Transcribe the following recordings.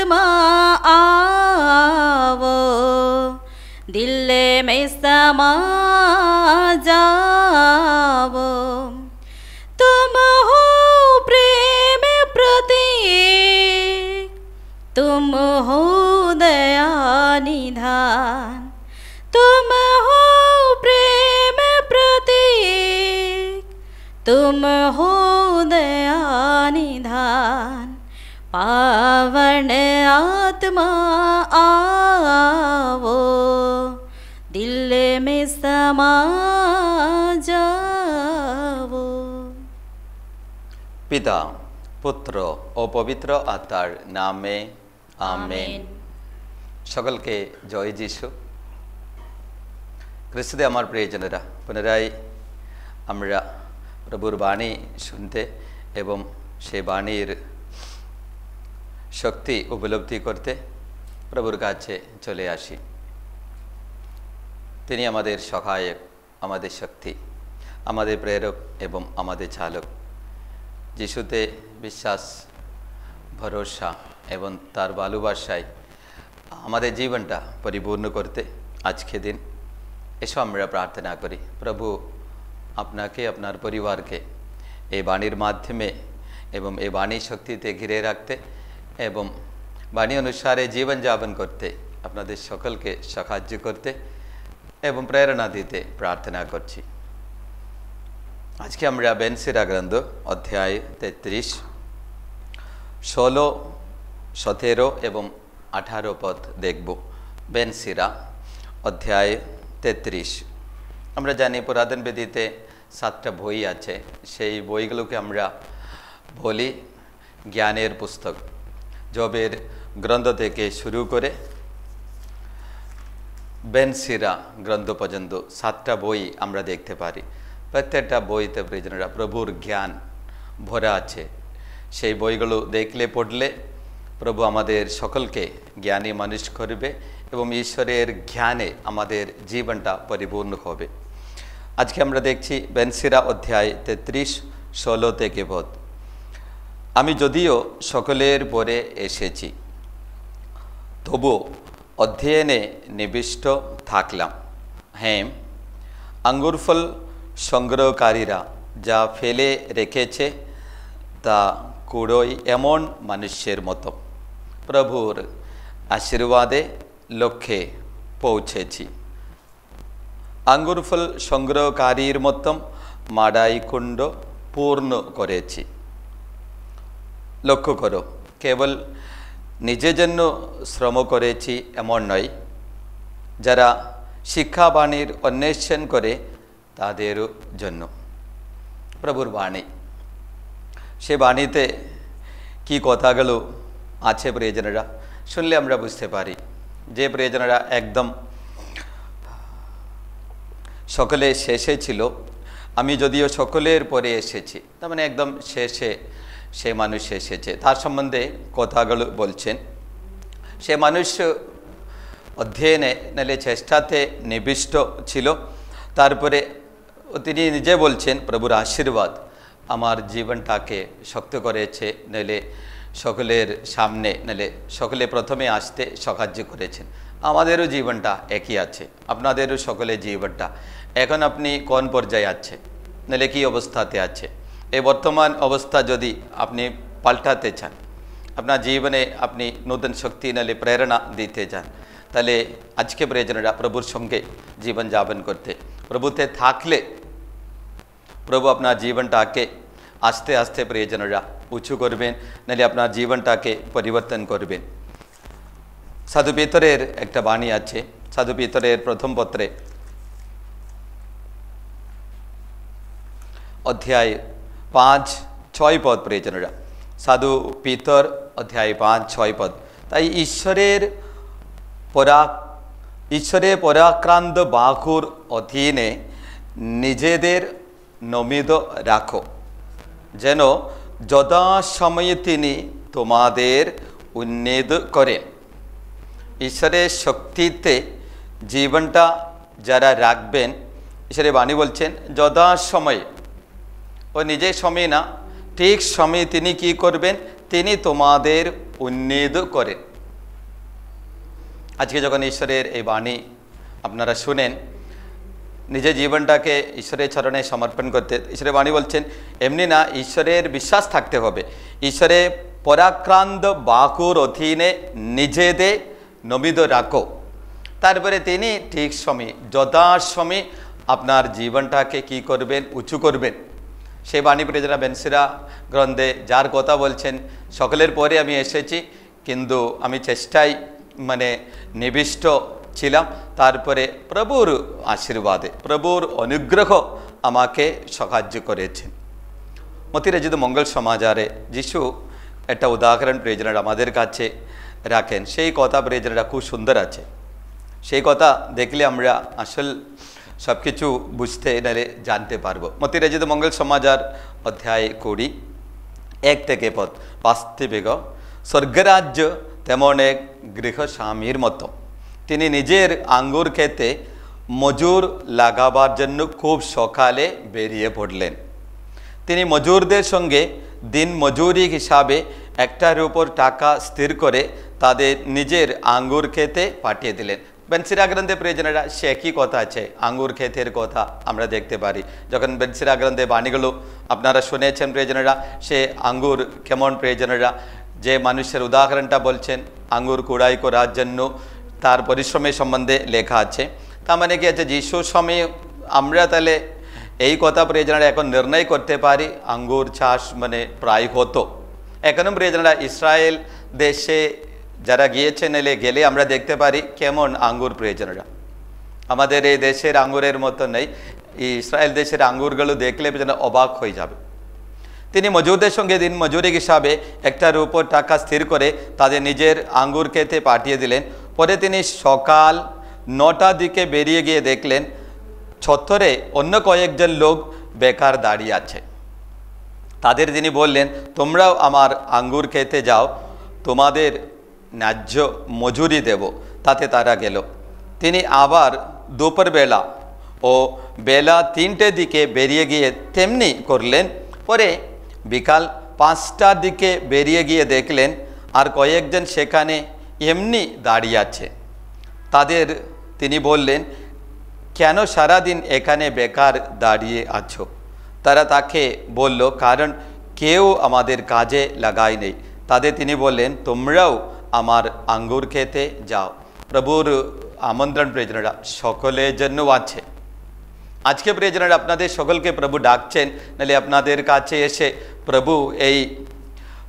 आत्मा आवो, दिल में समा जाओ। तुम हो प्रेम प्रतीक, तुम हो दया निधान, तुम हो प्रेम प्रतीक, तुम हो दया निधान। पावन आत्मा आवो, दिल में समा जाओ। पिता पुत्र ও পবিত্র আত্মার নামে আমেন। সকলকে জয় যিশু। খ্রিস্টে আমার প্রিয়জনেরা, পুনরায় আমরা প্রভুর বাণী শুনতে এবং সেই বাণীর শক্তি উপলব্ধি করতে প্রভুর কাছে চলে আসি। তিনি আমাদের সহায়ক, আমাদের শক্তি, আমাদের প্রেরক এবং আমাদের চালক। যিশুতে বিশ্বাস, ভরসা এবং তার ভালোবাসায় আমাদের জীবনটা পরিপূর্ণ করতে আজকে দিন এসো আমরা প্রার্থনা করি। প্রভু আপনাকে, আপনার পরিবারকে এই বাণীর মাধ্যমে এবং এই বাণীর শক্তিতে ঘিরে রাখতে এবং বাণী অনুসারে জীবনযাপন করতে আপনাদের সকলকে সাহায্য করতে এবং প্রেরণা দিতে প্রার্থনা করছি। আজকে আমরা বেনসিরা গ্রন্থ অধ্যায় 33, 16, 17 এবং 18 পদ দেখব। বেনসিরা অধ্যায় 33। আমরা জানি পুরাতন বেদিতে 7টা বই আছে। সেই বইগুলোকে আমরা বলি জ্ঞানের পুস্তক। জবের গ্রন্থ থেকে শুরু করে বেনসিরা গ্রন্থ পর্যন্ত 7টা বই আমরা দেখতে পারি। প্রত্যেকটা বইতে প্রিয়জনেরা প্রভুর জ্ঞান ভরা আছে। সেই বইগুলো দেখলে পড়লে প্রভু আমাদের সকলকে জ্ঞানী মানুষ করবে এবং ঈশ্বরের জ্ঞানে আমাদের জীবনটা পরিপূর্ণ হবে। আজকে আমরা দেখছি বেনসিরা অধ্যায় 33, 16 থেকে পদ। আমি যদিও সকলের পরে এসেছি, তবু অধ্যয়নে নিবিষ্ট থাকলাম। হ্যাঁ, আঙ্গুরফল সংগ্রহকারীরা যা ফেলে রেখেছে তা কুড়োয় এমন মানুষের মতো প্রভুর আশীর্বাদে লক্ষ্যে পৌঁছেছি। আঙ্গুরফল সংগ্রহকারীর মতো মাড়াই কুণ্ড পূর্ণ করেছি। লক্ষ্য করো, কেবল নিজের জন্য শ্রম করেছি এমন নয়, যারা শিক্ষাবাণীর অন্বেষণ করে তাদেরও জন্য। প্রভুর বাণী, সে বাণীতে কি কথাগুলো আছে প্রিয়জনেরা শুনলে আমরা বুঝতে পারি যে প্রিয়জনেরা একদম সকলে শেষে ছিল। আমি যদিও সকলের পরে এসেছি, তার মানে একদম শেষে সে মানুষ এসেছে, তার সম্বন্ধে কথাগুলো বলছেন। সে মানুষ অধ্যয়নে নাহলে চেষ্টাতে নিবিষ্ট ছিল। তারপরে তিনি নিজে বলছেন প্রভুর আশীর্বাদ আমার জীবনটাকে শক্ত করেছে, নাহলে সকলের সামনে, নাহলে সকলে প্রথমে আসতে সাহায্য করেছেন। আমাদেরও জীবনটা একই আছে, আপনাদেরও সকলের জীবনটা। এখন আপনি কোন পর্যায়ে আছে, নাহলে কী অবস্থাতে আছে, এই বর্তমান অবস্থা যদি আপনি পাল্টাতে চান, আপনার জীবনে আপনি নতুন শক্তি নাহলে প্রেরণা দিতে চান, তাহলে আজকে প্রিয়জনেরা প্রভুর সঙ্গে জীবনযাপন করতে, প্রভুতে থাকলে প্রভু আপনার জীবনটাকে আস্তে আস্তে প্রিয়জনেরা উঁচু করবেন, নাহলে আপনার জীবনটাকে পরিবর্তন করবেন। সাধু পিতরের একটা বাণী আছে, সাধু পিতরের প্রথম পত্রে অধ্যায় 5, 6 পদ প্রিয়জনেরা। সাধু পিতর অধ্যায় 5, 6 পদ। তাই ঈশ্বরের পরাক্রান্ত বাহুর অধীনে নিজেদের নমিত রাখো, যেন যথাসময়ে তিনি তোমাদের উন্নীত করেন। ঈশ্বরের শক্তিতে জীবনটা যারা রাখবেন, ঈশ্বরের বাণী বলছেন যথাসময়ে, ও নিজের সময় না, ঠিক সময়ে তিনি কি করবেন, তিনি তোমাদের উন্নীত করেন। আজকে যখন ঈশ্বরের এই বাণী আপনারা শুনেন, নিজের জীবনটাকে ঈশ্বরের চরণে সমর্পণ করতে, ঈশ্বরের বাণী বলছেন এমনি না, ঈশ্বরের বিশ্বাস থাকতে হবে। ঈশ্বরে পরাক্রান্ত বাকুর অধীনে নিজেদের নমিত রাখো, তারপরে তিনি ঠিক সময় যথাসময় আপনার জীবনটাকে কি করবেন, উঁচু করবেন। সেই বাণী প্রিয়জনেরা বেনসিরা গ্রন্থে যার কথা বলছেন, সকলের পরে আমি এসেছি কিন্তু আমি চেষ্টায় নিবিষ্ট ছিলাম, তারপরে প্রভুর আশীর্বাদে প্রভুর অনুগ্রহ আমাকে সাহায্য করেছেন। মতিরাজিত মঙ্গল সমাচারে যিশু একটা উদাহরণ প্রিয়জনেরা আমাদের কাছে রাখেন। সেই কথা প্রিয়জনেরা খুব সুন্দর আছে। সেই কথা দেখলে আমরা আসল সব কিছু বুঝতে নালে জানতে পারবো। মতিরাজিত মঙ্গল সমাচার অধ্যায় 20 1 থেকে পদ, বাস্তবিক স্বর্গরাজ্য তেমন এক গৃহস্বামীর মতো, তিনি নিজের আঙ্গুর ক্ষেতে মজুর লাগাবার জন্য খুব সকালে বেরিয়ে পড়লেন। তিনি মজুরদের সঙ্গে দিন মজুরি হিসাবে একটার উপর টাকা স্থির করে তাদের নিজের আঙ্গুর ক্ষেতে পাঠিয়ে দিলেন। বেনসিরা গ্রন্থে প্রিয়জনেরা সে একই কথা আছে, আঙ্গুর ক্ষেতের কথা আমরা দেখতে পারি। যখন বেনসিরা গ্রন্থে বাণীগুলো আপনারা শুনেছেন প্রিয়জনেরা, সে আঙ্গুর কেমন প্রিয়জনেরা, যে মানুষের উদাহরণটা বলছেন আঙ্গুর কুড়াই করার জন্য তার পরিশ্রমের সম্বন্ধে লেখা আছে। তার মানে কি আছে, যিশুর সময় আমরা তাহলে এই কথা প্রিয়জনেরা এখন নির্ণয় করতে পারি আঙ্গুর চাষ প্রায় হতো। এখনও প্রিয়জনেরা ইসরায়েল দেশে যারা গিয়েছেন গেলে আমরা দেখতে পারি কেমন আঙ্গুর প্রিয়জনেরা। আমাদের এই দেশের আঙ্গুরের মতো নেই, ইসরায়েল দেশের আঙ্গুরগুলো দেখলে যেন অবাক হয়ে যাবে। তিনি মজুরদের সঙ্গে দিন মজুরি হিসাবে একটার উপর টাকা স্থির করে তাদের নিজের আঙ্গুর খেতে পাঠিয়ে দিলেন। পরে তিনি সকাল 9টার দিকে বেরিয়ে গিয়ে দেখলেন চত্বরে অন্য কয়েকজন লোক বেকার দাঁড়িয়ে আছে। তাদের তিনি বললেন, তোমরাও আমার আঙ্গুর খেতে যাও, তোমাদের ন্যায্য মজুরি দেব। তাতে তারা গেল। তিনি আবার দুপুরবেলা ও বেলা 3টের দিকে বেরিয়ে গিয়ে তেমনি করলেন। পরে বিকাল 5টার দিকে বেরিয়ে গিয়ে দেখলেন আর কয়েকজন সেখানে এমনি দাঁড়িয়ে আছে। তাদের তিনি বললেন, কেন সারাদিন এখানে বেকার দাঁড়িয়ে আছো? তারা তাকে বলল, কারণ কেউ আমাদের কাজে লাগায় নেই। তাদের তিনি বললেন, তোমরাও আমার আঙ্গুর খেতে যাও। প্রভুর আমন্ত্রণ প্রিয়জনেরা সকলের জন্য আছে। আজকে প্রিয়জনেরা আপনাদের সকলকে প্রভু ডাকছেন, নাহলে আপনাদের কাছে এসে প্রভু এই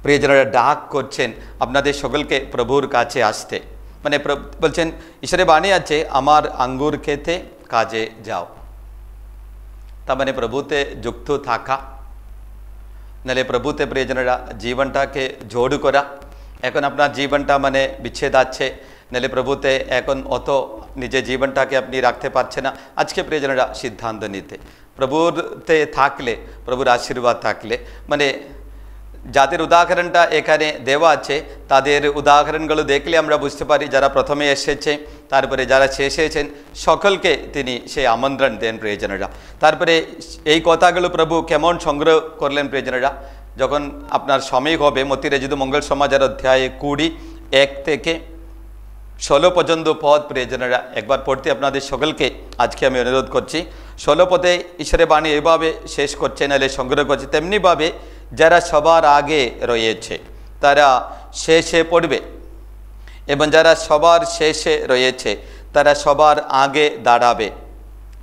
প্রিয়জনেরা ডাক করছেন আপনাদের সকলকে প্রভুর কাছে আসতে। বলছেন ঈশ্বরের বাণী আছে, আমার আঙ্গুর খেতে কাজে যাও। তার প্রভুতে যুক্ত থাকা, নাহলে প্রভুতে প্রিয়জনেরা জীবনটাকে জোড় করা। এখন আপনার জীবনটা বিচ্ছেদ আছে, নাহলে প্রভুতে এখন অত নিজের জীবনটাকে আপনি রাখতে পারছেন না। আজকে প্রিয়জনেরা সিদ্ধান্ত নিতে, প্রভুতে থাকলে, প্রভুর আশীর্বাদ থাকলে, যাদের উদাহরণটা এখানে দেওয়া আছে তাদের উদাহরণগুলো দেখলে আমরা বুঝতে পারি যারা প্রথমে এসেছে, তারপরে যারা শেষেছেন, সকলকে তিনি সেই আমন্ত্রণ দেন প্রিয়জনেরা। তারপরে এই কথাগুলো প্রভু কেমন সংগ্রহ করলেন প্রিয়জনেরা, যখন আপনার সময় হবে মতিরাজিত মঙ্গল সমাচার অধ্যায় 20 1 থেকে 16 পর্যন্ত পদ প্রিয়জনেরা একবার পড়তে আপনাদের সকলকে আজকে আমি অনুরোধ করছি। 16 পদে ঈশ্বরের বাণী এভাবে শেষ করছে, নাহলে সংগ্রহ করছে, তেমনিভাবে যারা সবার আগে রয়েছে তারা শেষে পড়বে, এবং যারা সবার শেষে রয়েছে তারা সবার আগে দাঁড়াবে।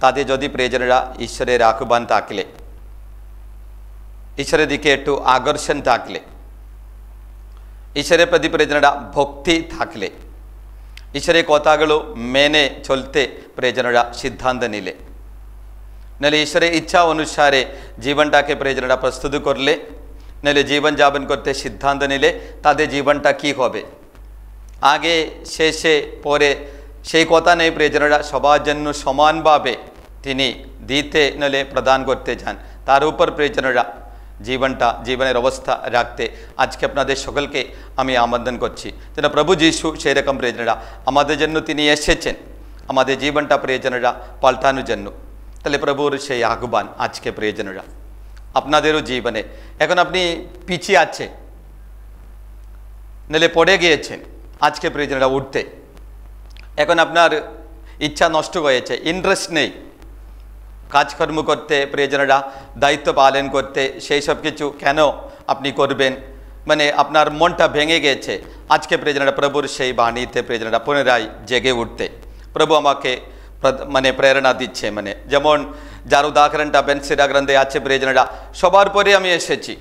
তাদের যদি প্রিয়জনেরা ঈশ্বরের আহ্বান থাকলে, ঈশ্বরের দিকে একটু আকর্ষণ থাকলে, ঈশ্বরের প্রতি প্রিয়জনেরা ভক্তি থাকলে, ঈশ্বরের কথাগুলো মেনে চলতে প্রিয়জনেরা সিদ্ধান্ত নিলে, নাহলে ঈশ্বরের ইচ্ছা অনুসারে জীবনটাকে প্রিয়জনেরা প্রস্তুত করলে, নাহলে জীবন যাপন করতে সিদ্ধান্ত নিলে তাদের জীবনটা কি হবে। আগে শেষে পরে সেই কথা নেই প্রিয়জনেরা, সবার জন্য সমানভাবে তিনি দিতে নাহলে প্রদান করতে চান। তার উপর প্রিয়জনেরা জীবনের অবস্থা রাখতে আজকে আপনাদের সকলকে আমি আমন্ত্রণ করছি যেন প্রভু যীশু সেই রকম প্রিয়জনেরা আমাদের জন্য তিনি এসেছেন, আমাদের জীবনটা প্রিয়জনেরা পাল্টানোর জন্য। তাহলে প্রভুর সেই আহ্বান আজকে প্রিয়জনেরা আপনাদেরও জীবনে। এখন আপনি পিছিয়ে আছে, নাহলে পড়ে গিয়েছেন, আজকে প্রিয়জনেরা উঠতে এখন আপনার ইচ্ছা নষ্ট হয়েছে, ইন্টারেস্ট নেই কাজকর্ম করতে, প্রিয়জনেরা দায়িত্ব পালন করতে, সেই সব কিছু কেন আপনি করবেন, মানে আপনার মনটা ভেঙে গেছে। আজকে প্রিয়জনেরা প্রভুর সেই বাণীতে প্রিয়জনেরা পুনরায় জেগে উঠতে প্রভু আমাকে মানে প্রেরণা দিচ্ছে। মানে যেমন যার উদাহরণটা বেনসিরা গ্রন্থে আছে, প্রিয়জনেরা সবার পরে আমি এসেছি,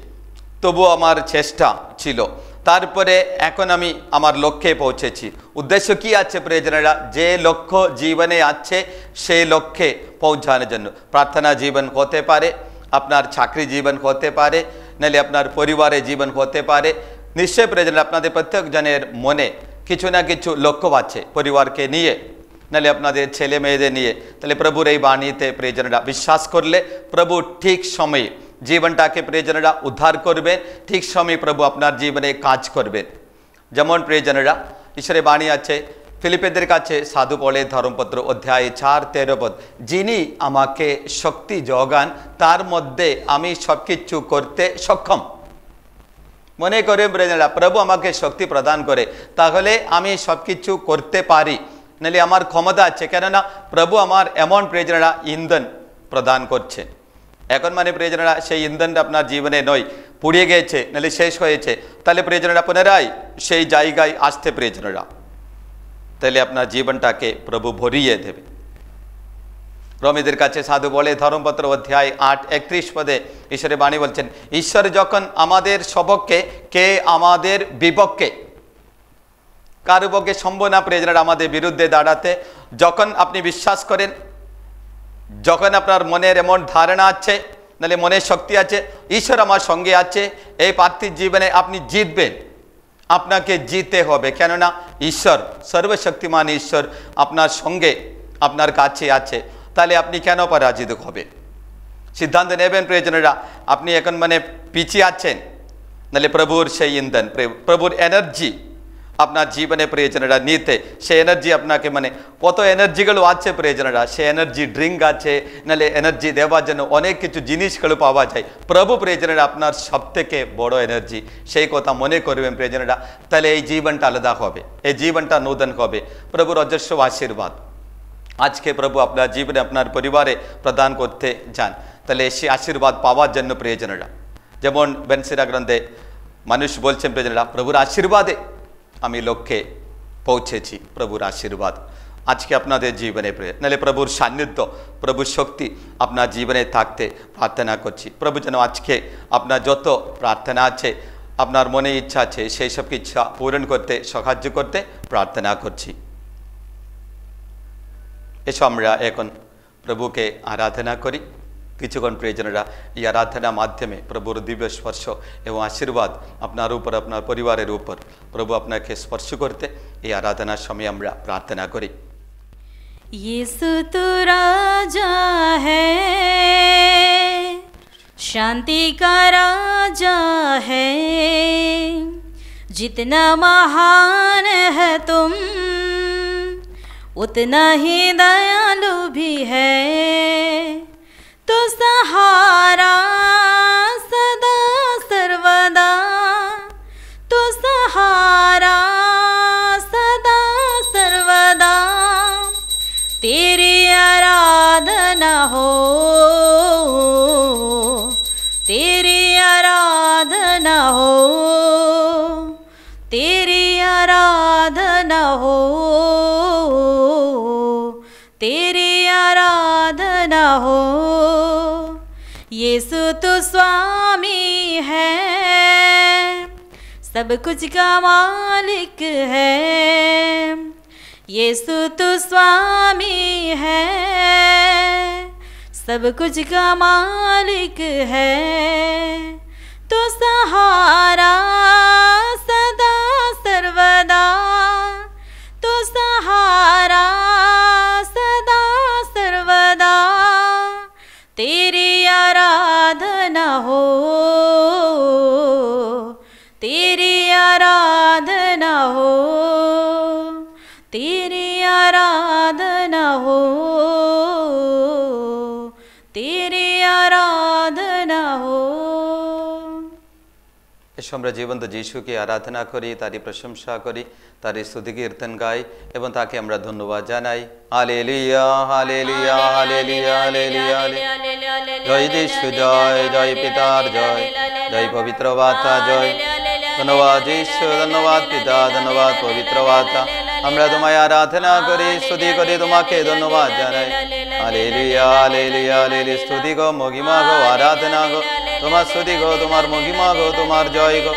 তবুও আমার চেষ্টা ছিল, তারপরে এখন আমি আমার লক্ষ্যে পৌঁছেছি। উদ্দেশ্য কি আছে প্রিয়জনেরা? যে লক্ষ্য জীবনে আছে সেই লক্ষ্যে পৌঁছানোর জন্য। প্রার্থনা জীবন হতে পারে, আপনার চাকরি জীবন হতে পারে, নাহলে আপনার পরিবারের জীবন হতে পারে। নিশ্চয়ই প্রিয়জনেরা আপনাদের প্রত্যেকজনের মনে কিছু না কিছু লক্ষ্য আছে, পরিবারকে নিয়ে, নাহলে আপনাদের ছেলে মেয়েদের নিয়ে। তাহলে প্রভুর এই বাণীতে প্রিয়জনেরা বিশ্বাস করলে প্রভু ঠিক সময়ে জীবনটাকে প্রিয়জনেরা উদ্ধার করবেন, ঠিক সময়ে প্রভু আপনার জীবনে কাজ করবেন। যেমন প্রিয়জনেরা ঈশ্বরের বাণী আছে, ফিলিপিদের কাছে সাধু বলে ধর্মপত্র অধ্যায় 4:13 পদ, যিনি আমাকে শক্তি যোগান তার মধ্যে আমি সব কিছু করতে সক্ষম। মনে করে প্রিয়জনেরা প্রভু আমাকে শক্তি প্রদান করে, তাহলে আমি সব কিছু করতে পারি, নাহলে আমার ক্ষমতা আছে। কেননা প্রভু আমার এমন প্রিয়জনেরা ইন্ধন প্রদান করছে। এখন মানে প্রিয়জনেরা সেই ইন্ধনটা আপনার জীবনে নয়, পুড়িয়ে গেছে, নাহলে শেষ হয়েছে, তাহলে প্রিয়জনেরা পুনরায় সেই জায়গায় আসতে প্রিয়জনেরা, তাহলে আপনার জীবনটাকে প্রভু ভরিয়ে দেবে। রোমীদের কাছে সাধু বলে ধর্মপত্র অধ্যায় 8:31 পদে ঈশ্বরের বাণী বলছেন, ঈশ্বর যখন আমাদের সপক্ষে, কে আমাদের বিপক্ষে? কারো পক্ষে সম্ভব না প্রিয়জনেরা আমাদের বিরুদ্ধে দাঁড়াতে। যখন আপনি বিশ্বাস করেন, যখন আপনার মনের এমন ধারণা আছে, নাহলে মনের শক্তি আছে, ঈশ্বর আমার সঙ্গে আছে, এই পার্থিব জীবনে আপনি জিতবেন, আপনাকে জিততে হবে। কেননা ঈশ্বর, সর্বশক্তিমান ঈশ্বর আপনার সঙ্গে, আপনার কাছে আছে, তাহলে আপনি কেন পরাজিত হবে? সিদ্ধান্ত নেবেন প্রিয়জনেরা, আপনি এখন মানে পিছিয়ে আছেন, নাহলে প্রভুর সেই ইন্ধন, প্রভুর এনার্জি আপনার জীবনে প্রিয়জনেরা নিতে, সেই এনার্জি আপনাকে মানে কত এনার্জিগুলো আছে প্রিয়জনেরা, সে এনার্জি ড্রিঙ্ক আছে, নাহলে এনার্জি দেওয়ার জন্য অনেক কিছু জিনিসগুলো পাওয়া যায়। প্রভু প্রিয়জনেরা আপনার সব থেকে বড় এনার্জি, সেই কথা মনে করবেন প্রিয়জনেরা, তাহলে এই জীবনটা আলাদা হবে, এই জীবনটা নূতন হবে। প্রভুর অজস্র আশীর্বাদ আজকে প্রভু আপনার জীবনে, আপনার পরিবারে প্রদান করতে যান। তাহলে সেই আশীর্বাদ পাওয়ার জন্য প্রিয়জনেরা, যেমন বেনসিরা গ্রন্থে মানুষ বলছেন প্রিয়জনেরা, প্রভুর আশীর্বাদে আমি লক্ষ্যে পৌঁছেছি। প্রভুর আশীর্বাদ আজকে আপনাদের জীবনে, নাহলে প্রভুর সান্নিধ্য, প্রভুর শক্তি আপনার জীবনে থাকতে প্রার্থনা করছি। প্রভু যেন আজকে আপনার যত প্রার্থনা আছে, আপনার মনে ইচ্ছা আছে, সেই সব ইচ্ছা পূরণ করতে সাহায্য করতে প্রার্থনা করছি। এসো আমরা এখন প্রভুকে আরাধনা করি। কিছুক্ষণ প্রিয়জনেরা এই আরাধনার মাধ্যমে প্রভুর দিব্য স্পর্শ এবং আশীর্বাদ আপনার উপর, আপনার পরিবারের উপর প্রভু আপনাকে স্পর্শ করতে এই আরাধনার সময় আমরা প্রার্থনা করি। यीशु तू राजा है, शांति का राजा है, जितना महान है तुम उतना ही दयालु भी है। तो सहारा सदा सर्वदा, तो सहारा सदा सर्वदा, तेरी आराधना हो, तेरी आराधना हो, तेरी आराधना हो, तेरी आराधना हो। यीशु तू स्वामी है, सब कुछ का मालिक है। यीशु तू स्वामी है, सब कुछ का मालिक है। तो सहारा सदा सर्वदा, तो सहारा सदा सर्वदा, तेरी आराधना हो, तेरी आराधना हो, तेरी आराधना हो, तेरी आराधना हो। এসো আমরা জীবন্ত যিশুকে আরাধনা করি, তারই প্রশংসা করি, তারই স্তুতি কীর্তন গাই এবং তাকে আমরা ধন্যবাদ জানাই। হালেলুয়া, হালেলুয়া, হালেলুয়া, হালেলুয়া, জয় যিশু জয়, জয় পিতার জয়, জয় পবিত্র আত্মা জয়। ধন্যবাদ যিশু, ধন্যবাদ পিতা, ধন্যবাদ পবিত্র আত্মা। আমরা তোমায় আরাধনা করি, স্তুতি করি, তোমাকে ধন্যবাদ জানাই। হালেলুয়া, হালেলুয়া, হালেলুয়া, স্তুতি গো, মহিমা গো, আরাধনা গো, তোমার স্তুতি গো, তোমার মহিমা গো, তোমার জয় গো।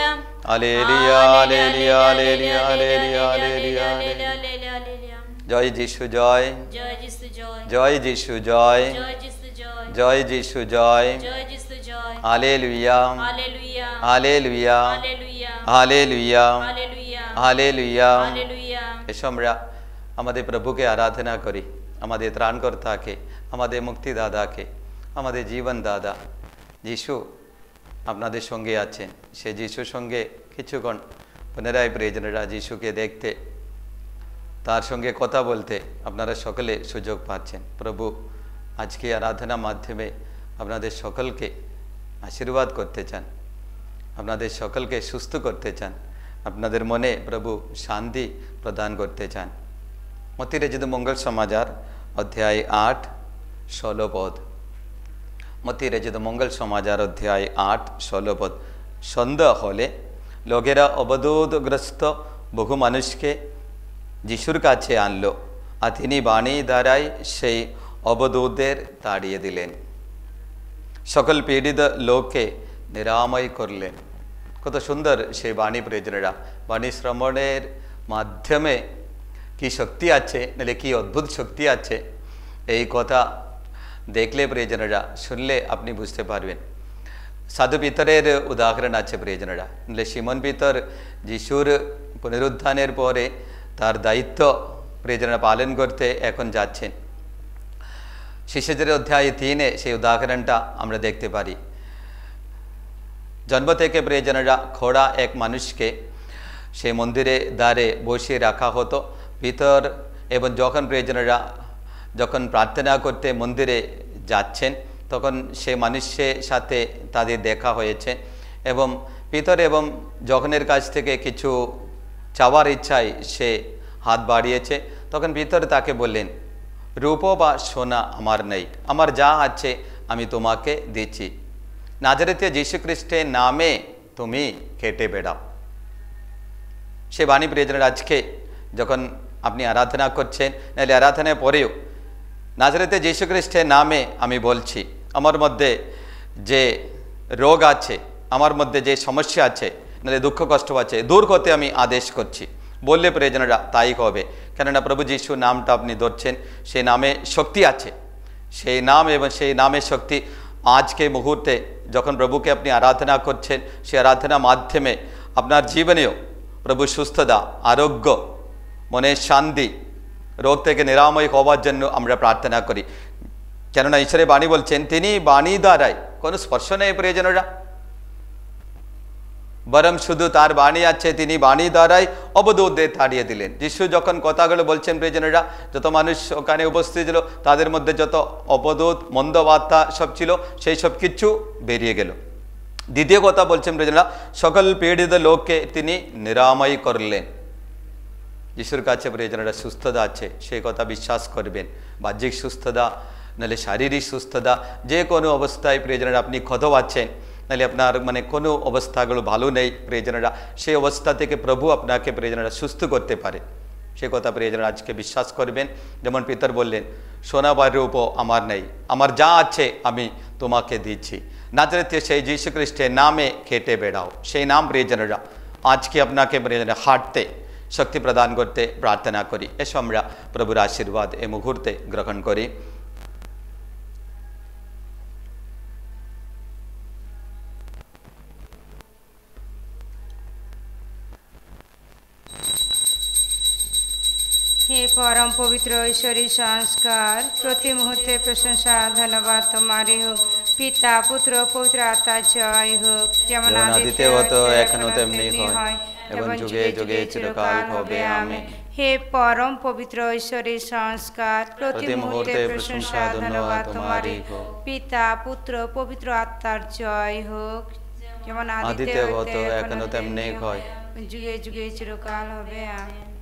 Hallelujah, hallelujah, hallelujah, hallelujah, hallelujah, hallelujah. জয় যিশু জয়, জয় যিশু জয়, জয় যিশু জয়, জয় যিশু জয়, জয় যিশু জয়। জয় যিশু জয়। Hallelujah, hallelujah, hallelujah, hallelujah, hallelujah, hallelujah, hallelujah. Hallelujah. এসো আমরা আমাদের প্রভুকে আরাধনা করি, আমাদের ত্রাণকর্তাকে, আমাদের মুক্তিদাতাকে, আমাদের জীবনদাতা যিশু আপনাদের সঙ্গে আছেন। সে যিশুর সঙ্গে কিছুক্ষণ পুনরায় প্রিয়জনেরা যিশুকে দেখতে, তার সঙ্গে কথা বলতে আপনারা সকলে সুযোগ পাচ্ছেন। প্রভু আজকে আরাধনার মাধ্যমে আপনাদের সকলকে আশীর্বাদ করতে চান, আপনাদের সকলকে সুস্থ করতে চান, আপনাদের মনে প্রভু শান্তি প্রদান করতে চান। মত্তি রচিত মঙ্গল সমাচার অধ্যায় 8 16 পদ। মত্তি রচিত মঙ্গল সমাচার অধ্যায় 8 16 পদ। সন্ধ্যা হলে লোকেরা অবদূতগ্রস্ত বহু মানুষকে যিশুর কাছে আনলো, আর তিনি বাণী দ্বারাই সেই অবদূতদের তাড়িয়ে দিলেন, সকল পীড়িত লোককে নিরাময় করলেন। কত সুন্দর সেই বাণী প্রিয়জনেরা। বাণী শ্রবণের মাধ্যমে কি শক্তি আছে, নাহলে কি অদ্ভুত শক্তি আছে, এই কথা দেখলে প্রিয়জনেরা, শুনলে আপনি বুঝতে পারবেন। সাধু পিতরের উদাহরণ আছে প্রিয়জনেরা। নাহলে শিমন পিতর যিশুর পুনরুত্থানের পরে তার দায়িত্ব প্রিয়জনেরা পালন করতে এখন যাচ্ছেন। শিষ্যদের অধ্যায় 3 সেই উদাহরণটা আমরা দেখতে পারি। জন্ম থেকে প্রিয়জনেরা খোড়া এক মানুষকে সেই মন্দিরে দ্বারে বসিয়ে রাখা হতো ভিতর, এবং যখন প্রিয়জনেরা যখন প্রার্থনা করতে মন্দিরে যাচ্ছেন তখন সে মানুষের সাথে তাদের দেখা হয়েছে, এবং পিতর এবং যখনের কাছ থেকে কিছু চাওয়ার ইচ্ছায় সে হাত বাড়িয়েছে, তখন পিতর তাকে বললেন, রূপ বা সোনা আমার নেই, আমার যা আছে আমি তোমাকে দিচ্ছি, নাজারেতীয় যীশু খ্রিস্টের নামে তুমি কেটে বেড়াও। সে বাণী প্রিয়জনের আজকে যখন আপনি আরাধনা করছেন, নাহলে আরাধনার পরেও নাজারেতীয় যীশু খ্রিস্টের নামে আমি বলছি, আমার মধ্যে যে রোগ আছে, আমার মধ্যে যে সমস্যা আছে, নাহলে দুঃখ কষ্ট আছে, দূর করতে আমি আদেশ করছি বললে প্রিয়জনেরা তাই হবে। কেননা প্রভু যীশু নামটা আপনি ধরছেন, সেই নামে শক্তি আছে। সেই নাম এবং সেই নামের শক্তি আজকে মুহূর্তে যখন প্রভুকে আপনি আরাধনা করছেন, সেই আরাধনার মাধ্যমে আপনার জীবনেও প্রভু সুস্থতা, আরোগ্য, মনের শান্তি, রোগ থেকে নিরাময় হওয়ার জন্য আমরা প্রার্থনা করি। কেননা ঈশ্বরের বাণী বলছেন, তিনি বাণী দ্বারাই, কোনো স্পর্শ নেই প্রিয়জনেরা, বরং শুধু তার বাণী আছে, তিনি বাণী দ্বারাই অবদূতদের তাড়িয়ে দিলেন। যিশু যখন কথাগুলো বলছেন প্রিয়জনেরা, যত মানুষ ওখানে উপস্থিত ছিল তাদের মধ্যে যত অবদূত মন্দ বার্তা সব ছিল, সেই সব কিছু বেরিয়ে গেল। দ্বিতীয় কথা বলছেন প্রিয়জনেরা, সকল পীড়িত লোককে তিনি নিরাময় করলেন। যিশুর কাছে প্রিয়জনেরা সুস্থতা আছে, সেই কথা বিশ্বাস করবেন। বাহ্যিক সুস্থতা, নাহলে শারীরিক সুস্থতা, যে কোনো অবস্থায় প্রিয়জনেরা আপনি ক্ষত পাচ্ছেন, নাহলে আপনার কোনো অবস্থাগুলো ভালো নেই প্রিয়জনেরা, সেই অবস্থা থেকে প্রভু আপনাকে প্রিয়জনেরা সুস্থ করতে পারে। সে কথা প্রিয়জনেরা আজকে বিশ্বাস করবেন। যেমন পিতর বললেন, সোনা বা রূপ আমার নেই, আমার যা আছে আমি তোমাকে দিচ্ছি, নাজারেতীয় সেই যীশু খ্রিস্টের নামে কেটে বেড়াও। সেই নাম প্রিয়জনেরা আজকে আপনাকে প্রিয়জনেরা হাঁটতে শক্তি প্রদান করতে প্রার্থনা করি। এসো আমরা প্রভুর আশীর্বাদ এই মুহূর্তে গ্রহণ করি। हे परम पवित्र ईश्वरी संस्कार, प्रति मुहूर्ते प्रशंसा धन्यवाद तुम्हारी हो, पिता पुत्र पवित्र आत्मा जय हो, যেমন আদিতে হতো এখনো তেমনি হয় এবং যুগে যুগে চিরকাল হবে আমেন। হে পরম পবিত্র ईश्वरी संस्कार, প্রতি মুহূর্তে প্রশংসা ধন্যবাদ তোমারই হোক, পিতা পুত্র পবিত্র আত্মার জয় হোক, যেমন আদিতে হতো এখনো তেমনি হয় যুগে যুগে চিরকাল হবে আমেন।